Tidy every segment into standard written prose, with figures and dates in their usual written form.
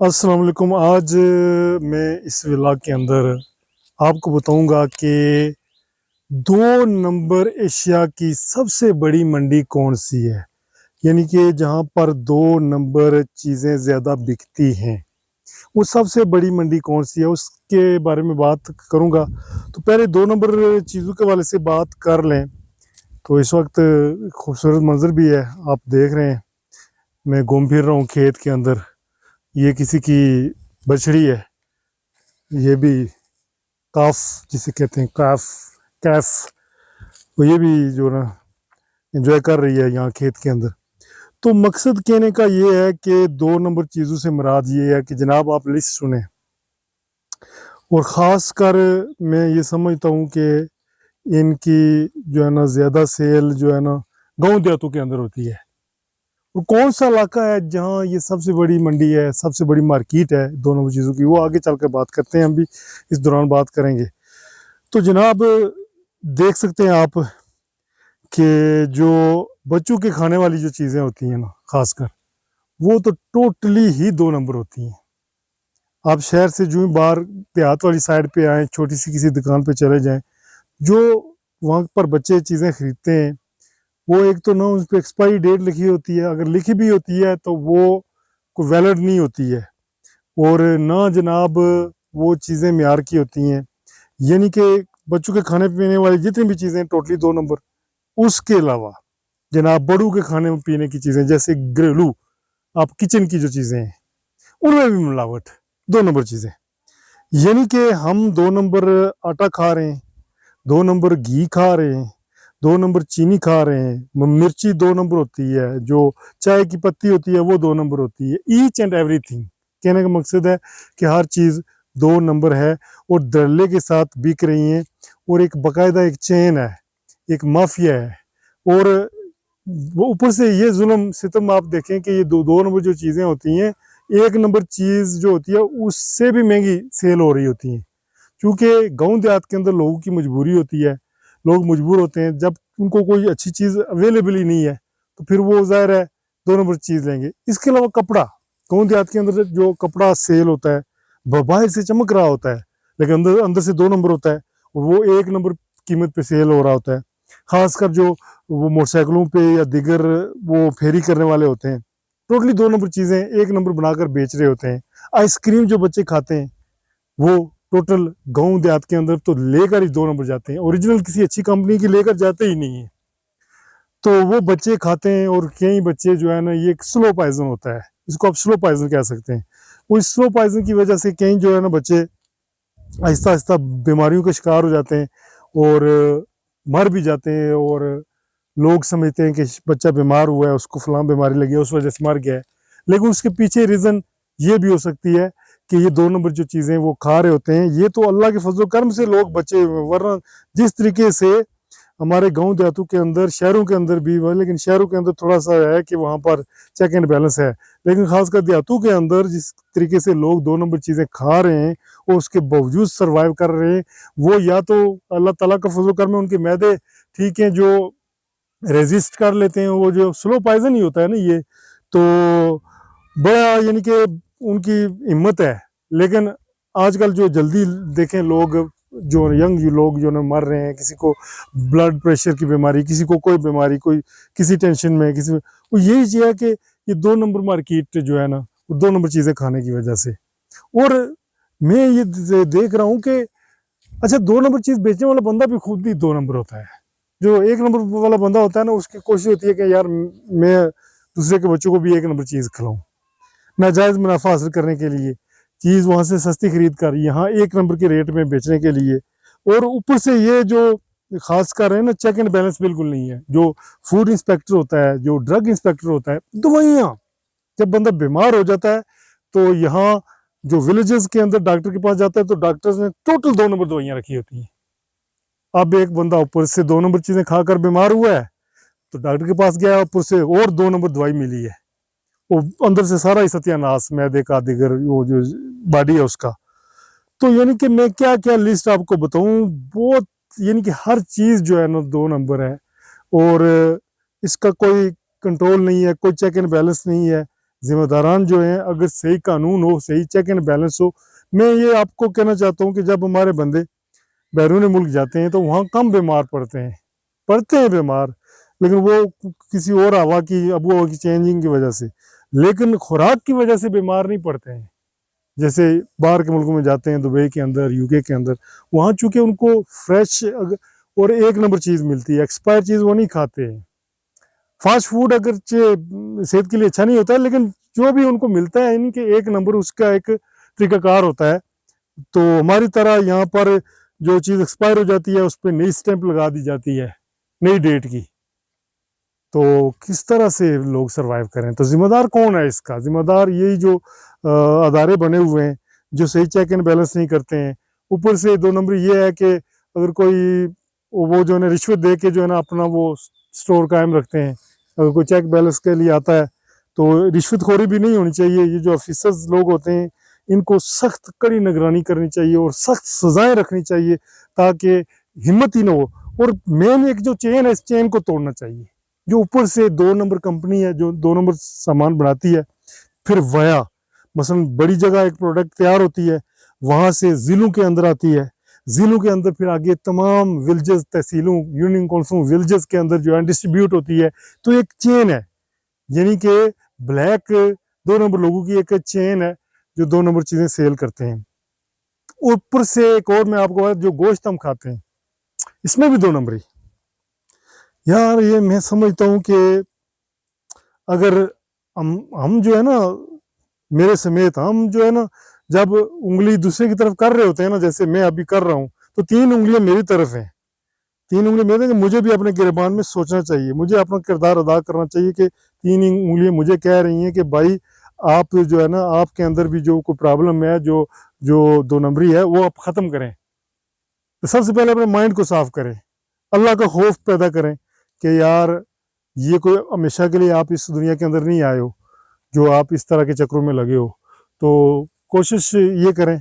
अस्सलाम वालेकुम। आज मैं इस व्लॉग के अंदर आपको बताऊंगा कि 2 नंबर एशिया की सबसे बड़ी मंडी कौन सी है, यानी कि जहां पर 2 नंबर चीज़ें ज़्यादा बिकती हैं। वो सबसे बड़ी मंडी कौन सी है उसके बारे में बात करूंगा। तो पहले 2 नंबर चीज़ों के वाले से बात कर लें। तो इस वक्त खूबसूरत मंजर भी है, आप देख रहे हैं। मैं घूम फिर रहा हूँ खेत के अंदर। ये किसी की बछड़ी है, ये भी काफ जिसे कहते हैं, काफ कैफ। तो ये भी जो ना एंजॉय कर रही है यहाँ खेत के अंदर। तो मकसद कहने का ये है कि 2 नंबर चीज़ों से मुराद ये है कि जनाब आप लिस्ट सुने। और ख़ास कर मैं ये समझता हूँ कि इनकी जो है ना ज़्यादा सेल जो है ना गांव देहातों के अंदर होती है। और कौन सा इलाका है जहाँ ये सबसे बड़ी मंडी है, सबसे बड़ी मार्केट है 2 नंबर चीज़ों की, वो आगे चल कर बात करते हैं। हम भी इस दौरान बात करेंगे। तो जनाब देख सकते हैं आप कि जो बच्चों के खाने वाली जो चीज़ें होती हैं ना, खासकर वो तो टोटली ही 2 नंबर होती हैं। आप शहर से जो ही बाहर देहात वाली साइड पे आए, छोटी सी किसी दुकान पे चले जाएं, जो वहाँ पर बच्चे चीज़ें खरीदते हैं, वो एक तो ना उस पर एक्सपायरी डेट लिखी होती है, अगर लिखी भी होती है तो वो कोई वैलिड नहीं होती है। और ना जनाब वो चीज़ें म्यार की होती हैं, यानी कि बच्चों के खाने पीने वाली जितनी भी चीज़ें टोटली 2 नंबर। उसके अलावा जनाब बड़ों के खाने पीने की चीज़ें जैसे घरेलू, आप किचन की जो चीज़ें हैं उनमें भी मिलावट। 2 नंबर चीज़ें, यानी कि हम 2 नंबर आटा खा रहे हैं, 2 नंबर घी खा रहे हैं, 2 नंबर चीनी खा रहे हैं, मिर्ची 2 नंबर होती है, जो चाय की पत्ती होती है वो 2 नंबर होती है। ईच एंड एवरीथिंग, कहने का मकसद है कि हर चीज़ 2 नंबर है और धड़ल्ले के साथ बिक रही हैं। और एक बाकायदा एक चेन है, एक माफिया है। और वो ऊपर से ये जुल्म सितम आप देखें कि ये 2 नंबर जो चीज़ें होती हैं, 1 नंबर चीज़ जो होती है उससे भी महंगी सेल हो रही होती हैं। क्योंकि गांव देहात के अंदर लोगों की मजबूरी होती है, लोग मजबूर होते हैं, जब उनको कोई अच्छी चीज़ अवेलेबल ही नहीं है तो फिर वो ज़ाहिर है 2 नंबर चीज़ लेंगे। इसके अलावा कपड़ा, गाँव देहात के अंदर जो कपड़ा सेल होता है बाहर से चमक रहा होता है, लेकिन अंदर अंदर से 2 नंबर होता है और वो 1 नंबर कीमत पे सेल हो रहा होता है। खासकर जो वो मोटरसाइकिलों पे या दिगर वो फेरी करने वाले होते हैं, टोटली 2 नंबर चीज़ें 1 नंबर बनाकर बेच रहे होते हैं। आइसक्रीम जो बच्चे खाते हैं वो टोटल गांव देहात के अंदर तो लेकर ही 2 नंबर जाते हैं, ओरिजिनल किसी अच्छी कंपनी की लेकर जाते ही नहीं है। तो वो बच्चे खाते हैं और कई बच्चे जो है ना, ये एक स्लो पॉइजन होता है, इसको आप स्लो पॉइजन कह सकते हैं। वो इस स्लो पॉइजन की वजह से कई जो है ना बच्चे आहिस्ता आहिस्ता बीमारियों का शिकार हो जाते हैं और मर भी जाते हैं। और लोग समझते हैं कि बच्चा बीमार हुआ है, उसको फलां बीमारी लगी है, उस वजह से मर गया है। लेकिन उसके पीछे रीज़न ये भी हो सकती है कि ये 2 नंबर जो चीज़ें वो खा रहे होते हैं, ये तो अल्लाह के फजल करम से लोग बचे हुए हैं। वरना जिस तरीके से हमारे गांव देहातों के अंदर, शहरों के अंदर भी, लेकिन शहरों के अंदर थोड़ा सा है कि वहाँ पर चेक एंड बैलेंस है, लेकिन खासकर देहातों के अंदर जिस तरीके से लोग 2 नंबर चीज़ें खा रहे हैं और उसके बावजूद सर्वाइव कर रहे हैं, वो या तो अल्लाह ताला का फजल करम है, उनके मैदे ठीक है जो रेजिस्ट कर लेते हैं, वो जो स्लो पॉइजन ही होता है ना ये, तो बड़ा यानी कि उनकी हिम्मत है। लेकिन आजकल जो जल्दी देखें लोग, जो यंग लोग जो ना मर रहे हैं, किसी को ब्लड प्रेशर की बीमारी, किसी को कोई बीमारी, कोई किसी टेंशन में, किसी में, वो यही चीज़ है कि ये 2 नंबर मार्केट जो है ना, वो 2 नंबर चीज़ें खाने की वजह से। और मैं ये देख रहा हूँ कि अच्छा, 2 नंबर चीज़ बेचने वाला बंदा भी खुद ही 2 नंबर होता है। जो 1 नंबर वाला बंदा होता है ना, उसकी कोशिश होती है कि यार मैं दूसरे के बच्चों को भी 1 नंबर चीज़ खिलाऊं, नाजायज़ मुनाफा हासिल करने के लिए, चीज़ वहाँ से सस्ती खरीद कर यहाँ 1 नंबर के रेट में बेचने के लिए। और ऊपर से ये जो खास कर है ना, चेक एंड बैलेंस बिल्कुल नहीं है। जो फूड इंस्पेक्टर होता है, जो ड्रग इंस्पेक्टर होता है, दवाइयाँ, जब बंदा बीमार हो जाता है तो यहाँ जो विलेजेस के अंदर डॉक्टर के पास जाता है तो डॉक्टर्स ने टोटल 2 नंबर दवाइयाँ रखी होती हैं। अब एक बंदा ऊपर से 2 नंबर चीजें खाकर बीमार हुआ है तो डॉक्टर के पास गया, ऊपर से और 2 नंबर दवाई मिली है। वो अंदर से सारा ही सत्यानाश, मैदे का, दिगर वो जो बॉडी है उसका। तो यानी कि मैं क्या क्या लिस्ट आपको बताऊं, बहुत, यानी कि हर चीज जो है ना 2 नंबर है। और इसका कोई कंट्रोल नहीं है, कोई चेक एंड बैलेंस नहीं है। जिम्मेदारान जो हैं, अगर सही कानून हो, सही चेक एंड बैलेंस हो। मैं ये आपको कहना चाहता हूँ कि जब हमारे बंदे बैरून मुल्क जाते हैं तो वहाँ कम बीमार पड़ते हैं बीमार, लेकिन वो किसी और हवा की, आबो हवा की चेंजिंग की वजह से, लेकिन खुराक की वजह से बीमार नहीं पड़ते हैं। जैसे बाहर के मुल्कों में जाते हैं, दुबई के अंदर, यूके के अंदर, वहाँ चूंकि उनको फ्रेश और एक नंबर चीज़ मिलती है, एक्सपायर चीज़ वो नहीं खाते हैं। फास्ट फूड अगर सेहत के लिए अच्छा नहीं होता है, लेकिन जो भी उनको मिलता है इनके एक नंबर, उसका एक तरीकाकार होता है। तो हमारी तरह यहाँ पर जो चीज़ एक्सपायर हो जाती है उस पर नई स्टैंप लगा दी जाती है, नई डेट की। तो किस तरह से लोग सरवाइव करें? तो जिम्मेदार कौन है इसका? जिम्मेदार यही जो अदारे बने हुए हैं, जो सही चेक एंड बैलेंस नहीं करते हैं। ऊपर से दो नंबर ये है कि अगर कोई वो जो है ना रिश्वत दे के जो है ना अपना वो स्टोर कायम रखते हैं, अगर कोई चेक बैलेंस के लिए आता है तो रिश्वतखोरी भी नहीं होनी चाहिए। ये जो ऑफिसर्स लोग होते हैं, इनको सख्त कड़ी निगरानी करनी चाहिए और सख्त सजाएं रखनी चाहिए, ताकि हिम्मत ही ना हो। और मेन एक जो चेन है, इस चेन को तोड़ना चाहिए। जो ऊपर से दो नंबर कंपनी है जो दो नंबर सामान बनाती है, फिर वया मसलन बड़ी जगह एक प्रोडक्ट तैयार होती है, वहां से जिलों के अंदर आती है, जिलों के अंदर फिर आगे तमाम विलेजेस, तहसीलों, यूनियन काउंसिलों, विलेजेस के अंदर जो है डिस्ट्रीब्यूट होती है। तो एक चेन है, यानी कि ब्लैक दो नंबर लोगों की एक चेन है जो दो नंबर चीजें सेल करते हैं। ऊपर से एक और मैं आपको जो गोश्त हम खाते हैं, इसमें भी दो नंबरी। यार ये मैं समझता हूँ कि अगर हम जो है ना, मेरे समेत हम जो है ना, जब उंगली दूसरे की तरफ कर रहे होते हैं ना, जैसे मैं अभी कर रहा हूँ, तो तीन उंगलियां मेरी तरफ हैं, तीन उंगली मेरे, मुझे भी अपने गिरबान में सोचना चाहिए, मुझे अपना किरदार अदा करना चाहिए कि तीन उंगलियां मुझे कह रही हैं कि भाई आप जो है ना, आपके अंदर भी जो कोई प्रॉब्लम है, जो जो दो नंबरी है, वो आप ख़त्म करें। तो सबसे पहले अपने माइंड को साफ करें, अल्लाह का खौफ पैदा करें कि यार ये कोई हमेशा के लिए आप इस दुनिया के अंदर नहीं आए हो जो आप इस तरह के चक्रों में लगे हो। तो कोशिश ये करें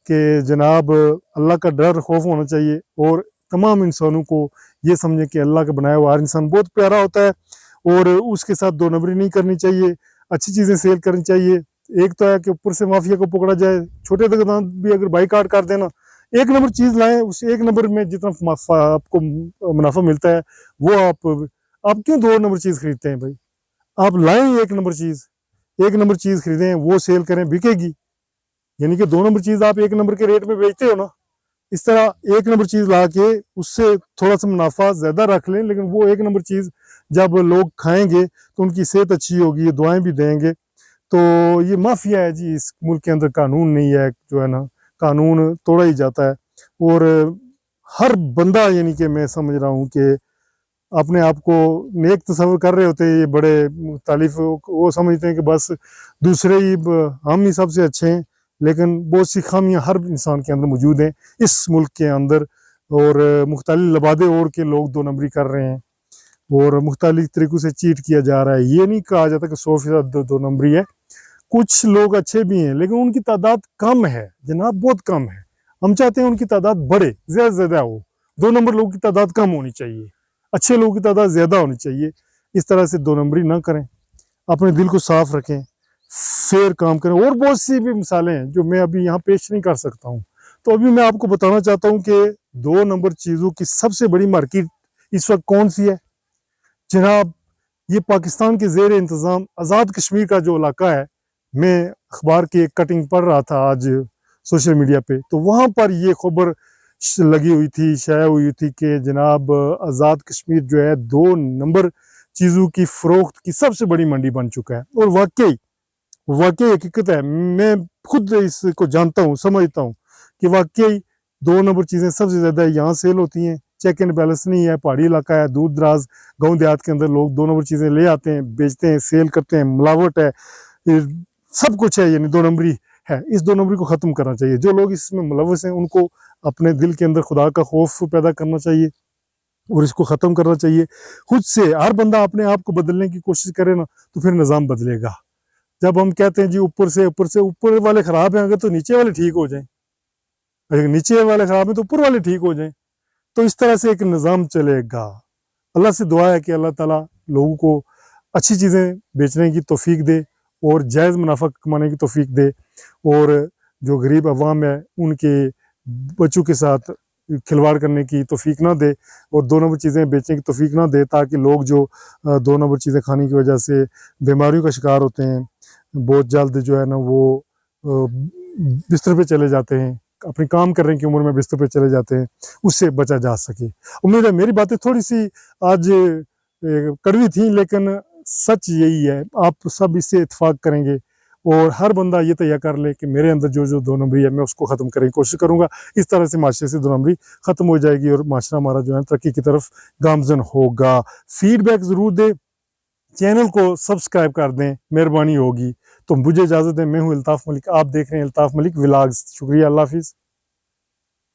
कि जनाब अल्लाह का डर खौफ होना चाहिए, और तमाम इंसानों को ये समझें कि अल्लाह का बनाया हुआ हर इंसान बहुत प्यारा होता है, और उसके साथ दो नंबरी नहीं करनी चाहिए, अच्छी चीज़ें सेल करनी चाहिए। एक तो है कि ऊपर से माफिया को पकड़ा जाए, छोटे दुकान भी अगर बाइकाट कर देना, एक नंबर चीज़ लाएं, उस एक नंबर में जितना आपको मुनाफा मिलता है वो आप क्यों दो नंबर चीज़ खरीदते हैं भाई? आप लाएं एक नंबर चीज़, एक नंबर चीज़ खरीदें, वो सेल करें, बिकेगी। यानी कि दो नंबर चीज़ आप एक नंबर के रेट में बेचते हो ना, इस तरह एक नंबर चीज़ ला के उससे थोड़ा सा मुनाफा ज़्यादा रख लें, लेकिन वो एक नंबर चीज़ जब लोग खाएंगे तो उनकी सेहत अच्छी होगी, ये दुआएं भी देंगे। तो ये माफिया है जी, इस मुल्क के अंदर कानून नहीं है, जो है ना, कानून तोड़ा ही जाता है। और हर बंदा, यानी कि मैं समझ रहा हूँ कि अपने आप को नेक तस्वर कर रहे होते हैं, ये बड़े मुख्तलिफ, वो समझते हैं कि बस दूसरे ही हम ही सबसे अच्छे हैं, लेकिन बहुत सी खामियां हर इंसान के अंदर मौजूद हैं इस मुल्क के अंदर। और मुख्तलिफ लबादे ओढ़ के लोग दो नंबरी कर रहे हैं, और मुख्तलिफ तरीक़ों से चीट किया जा रहा है। ये नहीं कहा जाता कि 100% दो नंबरी है, कुछ लोग अच्छे भी हैं, लेकिन उनकी तादाद कम है जनाब, बहुत कम है। हम चाहते हैं उनकी तादाद बढ़े, ज़्यादा से ज़्यादा हो, दो नंबर लोगों की तादाद कम होनी चाहिए, अच्छे लोगों की तादाद ज़्यादा होनी चाहिए। इस तरह से दो नंबरी ना करें, अपने दिल को साफ रखें, फेयर काम करें। और बहुत सी भी मिसालें हैं जो मैं अभी यहाँ पेश नहीं कर सकता हूँ। तो अभी मैं आपको बताना चाहता हूँ कि दो नंबर चीज़ों की सबसे बड़ी मार्केट इस वक्त कौन सी है जनाब? ये पाकिस्तान के ज़ेर इंतज़ाम आज़ाद कश्मीर का जो इलाका है, मैं अखबार की एक कटिंग पढ़ रहा था आज सोशल मीडिया पे, तो वहाँ पर ये खबर लगी हुई थी, शाया हुई थी कि जनाब आज़ाद कश्मीर जो है दो नंबर चीज़ों की फ़रोख्त की सबसे बड़ी मंडी बन चुका है। और वाकई वाकई हकीकत है, मैं खुद इसको जानता हूँ, समझता हूँ कि वाकई दो नंबर चीज़ें सबसे ज़्यादा यहाँ सेल होती हैं। चेक एंड बैलेंस नहीं है, पहाड़ी इलाका है, दूर दराज गाँव देहात के अंदर लोग दो नंबर चीज़ें ले आते हैं, बेचते हैं, सेल करते हैं, मिलावट है, सब कुछ है, यानी दो नंबरी है। इस दो नंबरी को ख़त्म करना चाहिए। जो लोग इसमें मुलव्वस हैं उनको अपने दिल के अंदर खुदा का खौफ पैदा करना चाहिए और इसको ख़त्म करना चाहिए। खुद से हर बंदा अपने आप को बदलने की कोशिश करे ना, तो फिर निज़ाम बदलेगा। जब हम कहते हैं जी ऊपर वाले ख़राब हैं, अगर तो नीचे वाले ठीक हो जाएं, अगर नीचे वाले ख़राब हैं तो ऊपर वाले ठीक हो जाएं, तो इस तरह से एक निज़ाम चलेगा। अल्लाह से दुआ है कि अल्लाह ताला लोगों को अच्छी चीज़ें बेचने की तौफीक दे और जायज़ मुनाफा कमाने की तौफीक दे, और जो गरीब अवाम है उनके बच्चों के साथ खिलवाड़ करने की तौफीक ना दे, और 2 नंबर चीज़ें बेचने की तौफीक ना दे, ताकि लोग जो 2 नंबर चीज़ें खाने की वजह से बीमारियों का शिकार होते हैं, बहुत जल्द जो है ना वो बिस्तर पे चले जाते हैं, अपने काम करने की उम्र में बिस्तर पे चले जाते हैं, उससे बचा जा सके। उम्मीद है मेरी बातें थोड़ी सी आज कड़वी थी, लेकिन सच यही है, आप सब इससे इत्तेफाक करेंगे, और हर बंदा ये तैयार कर ले कि मेरे अंदर जो जो 2 नंबरी है मैं उसको ख़त्म करने की कोशिश करूँगा। इस तरह से माशरे से 2 नंबरी ख़त्म हो जाएगी और माशरा हमारा जो है तरक्की की तरफ गामज़न होगा। फीडबैक ज़रूर दें, चैनल को सब्सक्राइब कर दें, मेहरबानी होगी। तो मुझे इजाज़त दें, मैं हूँ अल्ताफ़ मलिक, आप देख रहे हैं अल्ताफ़ मलिक व्लॉग्स। शुक्रिया, अल्लाह हाफ़िज़।